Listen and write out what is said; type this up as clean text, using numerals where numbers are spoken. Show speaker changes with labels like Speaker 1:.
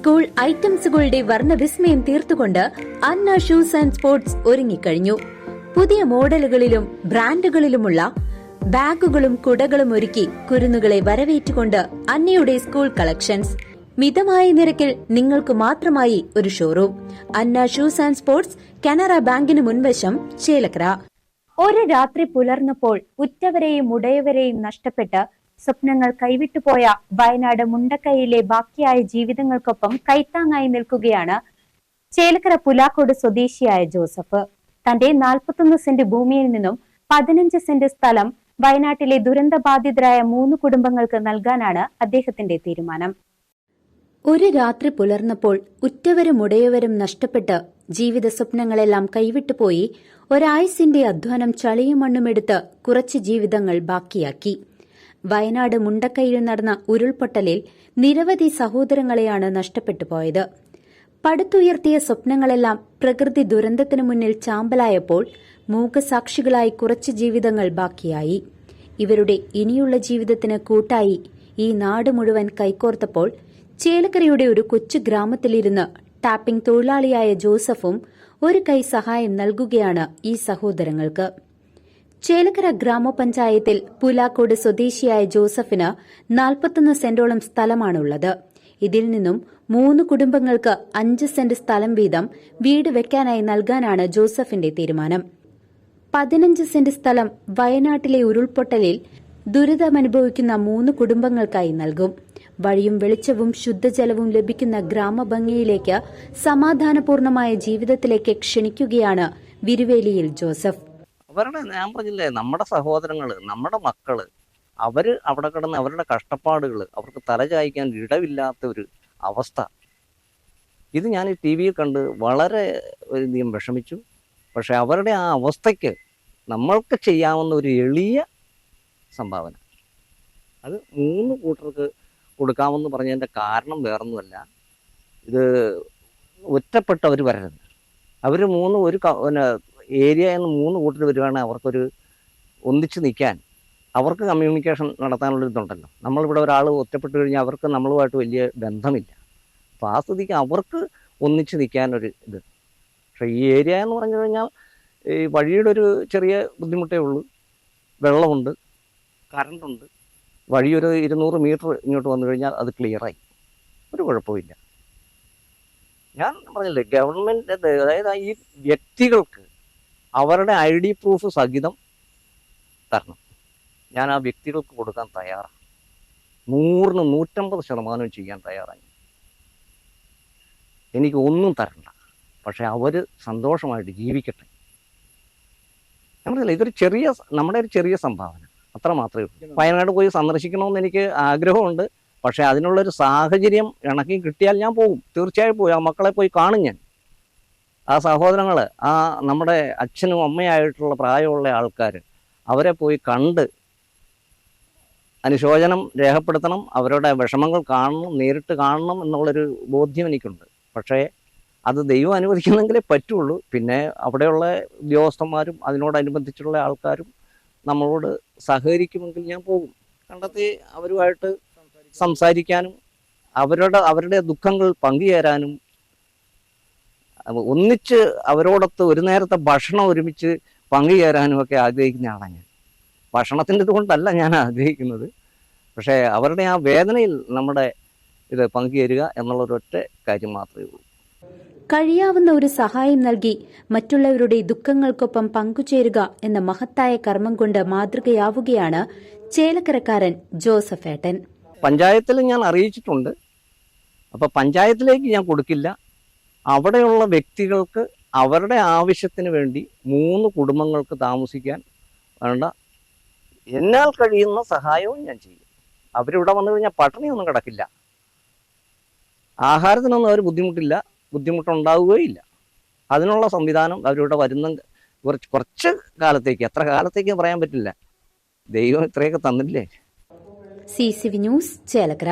Speaker 1: School ഐറ്റംസുകളുടെ വർണ്ണവിസ്മയം തീർത്തുകൊണ്ട് അന്ന ഷൂസ് ആൻഡ് സ്പോർട്സ് ഒരുങ്ങിക്കഴിഞ്ഞു. പുതിയ മോഡലുകളിലും ബ്രാൻഡുകളിലുമുള്ള ബാഗുകളും കുടകളും ഒരുക്കി കുരുന്നുകളെ വരവേറ്റുകൊണ്ട് അന്നയുടെ സ്കൂൾ കളക്ഷൻസ്. മിതമായ നിരക്കിൽ നിങ്ങൾക്ക് മാത്രമായി ഒരു showroom. Anna shoes and sports, Canara ബാങ്കിന് മുൻവശം, ചേലക്കര. ഒരു രാത്രി പുലർന്നപ്പോൾ ഉറ്റവരെയും ഉടയവരെയും നഷ്ടപ്പെട്ട് സ്വപ്നങ്ങൾ കൈവിട്ടുപോയ വയനാട് മുണ്ടക്കൈയിലെ ബാക്കിയായ ജീവിതങ്ങൾക്കൊപ്പം കൈത്താങ്ങായി നിൽക്കുകയാണ് ചേലക്കര പുലാക്കോട് സ്വദേശിയായ ജോസഫ്. തന്റെ 41 സെന്റ് ഭൂമിയിൽ നിന്നും 15 സെന്റ് സ്ഥലം വയനാട്ടിലെ ദുരന്തബാധിതരായ 3 കുടുംബങ്ങൾക്ക് നൽകാനാണ് അദ്ദേഹത്തിന്റെ തീരുമാനം. ഒരു രാത്രി പുലർന്നപ്പോൾ ഉറ്റവരും ഉടയവരും നഷ്ടപ്പെട്ട് ജീവിത സ്വപ്നങ്ങളെല്ലാം കൈവിട്ടുപോയി ഒരായുസിന്റെ അധ്വാനം ചളിയും മണ്ണുമെടുത്ത് കുറച്ച് ജീവിതങ്ങൾ ബാക്കിയാക്കി. വയനാട് മുണ്ടക്കൈയിൽ നടന്ന ഉരുൾപൊട്ടലിൽ നിരവധി സഹോദരങ്ങളെയാണ് നഷ്ടപ്പെട്ടു പോയത്. പടുത്തുയർത്തിയ സ്വപ്നങ്ങളെല്ലാം പ്രകൃതി ദുരന്തത്തിനു മുന്നിൽ ചാമ്പലായപ്പോൾ മൂകസാക്ഷികളായി കുറച്ച് ജീവിതങ്ങൾ ബാക്കിയായി. ഇവരുടെ ഇനിയുള്ള ജീവിതത്തിന് കൂട്ടായി ഈ നാട് മുഴുവൻ കൈകോർത്തപ്പോൾ ചേലക്കരയുടെ ഒരു കൊച്ചു ഗ്രാമത്തിലിരുന്ന് ടാപ്പിംഗ് തൊഴിലാളിയായ ജോസഫും ഒരു കൈ സഹായം നൽകുകയാണ് ഈ സഹോദരങ്ങൾക്ക്. ചേലക്കര ഗ്രാമപഞ്ചായത്തിൽ പുലാക്കോട് സ്വദേശിയായ ജോസഫിന് 41 സെന്റോളം സ്ഥലമാണുള്ളത്. ഇതിൽ നിന്നും 3 കുടുംബങ്ങൾക്ക് 5 സെന്റ് സ്ഥലം വീതം വീട് വെക്കാനായി നൽകാനാണ് ജോസഫിന്റെ തീരുമാനം. 15 സെന്റ് സ്ഥലം വയനാട്ടിലെ ഉരുൾപൊട്ടലിൽ ദുരിതമനുഭവിക്കുന്ന 3 കുടുംബങ്ങൾക്കായി നൽകും. വഴിയും വെളിച്ചവും ശുദ്ധജലവും ലഭിക്കുന്ന ഗ്രാമഭംഗിയിലേക്ക്, സമാധാനപൂർണമായ ജീവിതത്തിലേക്ക് ക്ഷണിക്കുകയാണ് വിരുവേലിയിൽ ജോസഫ്.
Speaker 2: അവരുടെ, ഞാൻ പറഞ്ഞില്ലേ, നമ്മുടെ സഹോദരങ്ങള്, നമ്മുടെ മക്കള്, അവര് അവിടെ കിടന്ന് അവരുടെ കഷ്ടപ്പാടുകൾ, അവർക്ക് തലചായ്ക്കാൻ ഇടവില്ലാത്ത ഒരു അവസ്ഥ, ഇത് ഞാൻ ഈ ടി വിയിൽ കണ്ട് വളരെ അധികം വിഷമിച്ചു. പക്ഷെ അവരുടെ ആ അവസ്ഥയ്ക്ക് നമ്മൾക്ക് ചെയ്യാവുന്ന ഒരു എളിയ സംഭാവന, അത് 3 കൂട്ടർക്ക് കൊടുക്കാമെന്ന് പറഞ്ഞതിൻ്റെ കാരണം വേറൊന്നുമല്ല. ഇത് ഒറ്റപ്പെട്ടവർ വരരുത്. അവർ 3 ഒരു ഏരിയയിൽ നിന്ന് 3 കൂട്ടർ വരികയാണെങ്കിൽ അവർക്കൊരു ഒന്നിച്ച് നിൽക്കാൻ, അവർക്ക് കമ്മ്യൂണിക്കേഷൻ നടത്താനുള്ളൊരിതുണ്ടല്ലോ. നമ്മളിവിടെ ഒരാൾ ഒറ്റപ്പെട്ട് കഴിഞ്ഞാൽ അവർക്ക് നമ്മളുമായിട്ട് വലിയ ബന്ധമില്ല. അപ്പോൾ ആ സ്ഥിതിക്ക് അവർക്ക് ഒന്നിച്ച് നിൽക്കാനൊരു ഇത്. പക്ഷേ ഈ ഏരിയ എന്ന് പറഞ്ഞു കഴിഞ്ഞാൽ ഈ വഴിയുടെ ഒരു ചെറിയ ബുദ്ധിമുട്ടേ ഉള്ളൂ. വെള്ളമുണ്ട്, കറണ്ടുണ്ട്. വഴി ഒരു 200 മീറ്റർ ഇങ്ങോട്ട് വന്നു കഴിഞ്ഞാൽ അത് ക്ലിയറായി, ഒരു കുഴപ്പമില്ല. ഞാൻ പറഞ്ഞില്ലേ, ഗവൺമെൻറ്, അതായത് ഈ വ്യക്തികൾക്ക് അവരുടെ ID പ്രൂഫ് സഹിതം തരണം. ഞാൻ ആ വ്യക്തികൾക്ക് കൊടുക്കാൻ തയ്യാറാണ്. 100-ന് 150% ചെയ്യാൻ തയ്യാറാണ്. എനിക്ക് ഒന്നും തരണ്ട, പക്ഷെ അവർ സന്തോഷമായിട്ട് ജീവിക്കട്ടെ. നമ്മളല്ല, ഇതൊരു ചെറിയ, നമ്മുടെ ഒരു ചെറിയ സംഭാവന, അത്ര മാത്രമേ ഉള്ളൂ. വയനാട് പോയി സന്ദർശിക്കണമെന്ന് എനിക്ക് ആഗ്രഹമുണ്ട്. പക്ഷേ അതിനുള്ളൊരു സാഹചര്യം ഇണക്കി കിട്ടിയാൽ ഞാൻ പോകും, തീർച്ചയായും പോയി. ആ മക്കളെ പോയി കാണും ഞാൻ. ആ സഹോദരങ്ങൾ, ആ നമ്മുടെ അച്ഛനും അമ്മയായിട്ടുള്ള പ്രായമുള്ള ആൾക്കാർ, അവരെ പോയി കണ്ട് അനുശോചനം രേഖപ്പെടുത്തണം, അവരുടെ വിഷമങ്ങൾ കാണണം, നേരിട്ട് കാണണം എന്നുള്ളൊരു ബോധ്യം എനിക്കുണ്ട്. പക്ഷേ അത് ദൈവം അനുവദിക്കുന്നെങ്കിലേ പറ്റുള്ളൂ. പിന്നെ അവിടെയുള്ള ഉദ്യോഗസ്ഥന്മാരും അതിനോടനുബന്ധിച്ചുള്ള ആൾക്കാരും നമ്മളോട് സഹകരിക്കുമെങ്കിൽ ഞാൻ പോകും. കണ്ടെത്തി അവരുമായിട്ട് സംസാരിക്കാനും അവരുടെ ദുഃഖങ്ങൾ പങ്കുചേരാനും, ഒന്നിച്ച് അവരോടൊത്ത് ഒരു നേരത്തെ ഭക്ഷണം ഒരുമിച്ച് പങ്കുചേരാനും ഒക്കെ ആഗ്രഹിക്കുന്ന ആളാണ് ഞാൻ. ഭക്ഷണത്തിൻ്റെ ഇതുകൊണ്ടല്ല ഞാൻ ആഗ്രഹിക്കുന്നത്, പക്ഷേ അവരുടെ ആ വേദനയിൽ നമ്മുടെ ഇത് പങ്കുചേരുക എന്നുള്ളൊരൊറ്റ കാര്യം മാത്രമേ ഉള്ളൂ.
Speaker 1: കഴിയാവുന്ന ഒരു സഹായം നൽകി മറ്റുള്ളവരുടെ ദുഃഖങ്ങൾക്കൊപ്പം പങ്കുചേരുക എന്ന മഹത്തായ കർമ്മം കൊണ്ട് മാതൃകയാവുകയാണ് ചേലക്കരക്കാരൻ ജോസഫ് ഏട്ടൻ.
Speaker 2: പഞ്ചായത്തിൽ ഞാൻ അറിയിച്ചിട്ടുണ്ട്. അപ്പോൾ പഞ്ചായത്തിലേക്ക് ഞാൻ കൊടുക്കില്ല. അവിടെയുള്ള വ്യക്തികൾക്ക് അവരുടെ ആവശ്യത്തിന് വേണ്ടി 3 കുടുംബങ്ങൾക്ക് താമസിക്കാൻ വേണ്ട എന്നാൽ കഴിയുന്ന സഹായവും ഞാൻ ചെയ്യും. അവരിവിടെ വന്നു കഴിഞ്ഞാൽ പട്ടിണിയൊന്നും കിടക്കില്ല, ആഹാരത്തിനൊന്നും അവർ ബുദ്ധിമുട്ടുണ്ടാവുകയില്ല. അതിനുള്ള സംവിധാനം അവരിവിടെ വരുന്ന കുറച്ച് കാലത്തേക്ക്, എത്ര കാലത്തേക്ക് പറയാൻ പറ്റില്ല, ദൈവം ഇത്രയൊക്കെ തന്നില്ലേ.
Speaker 1: CCV news, Chelakkara.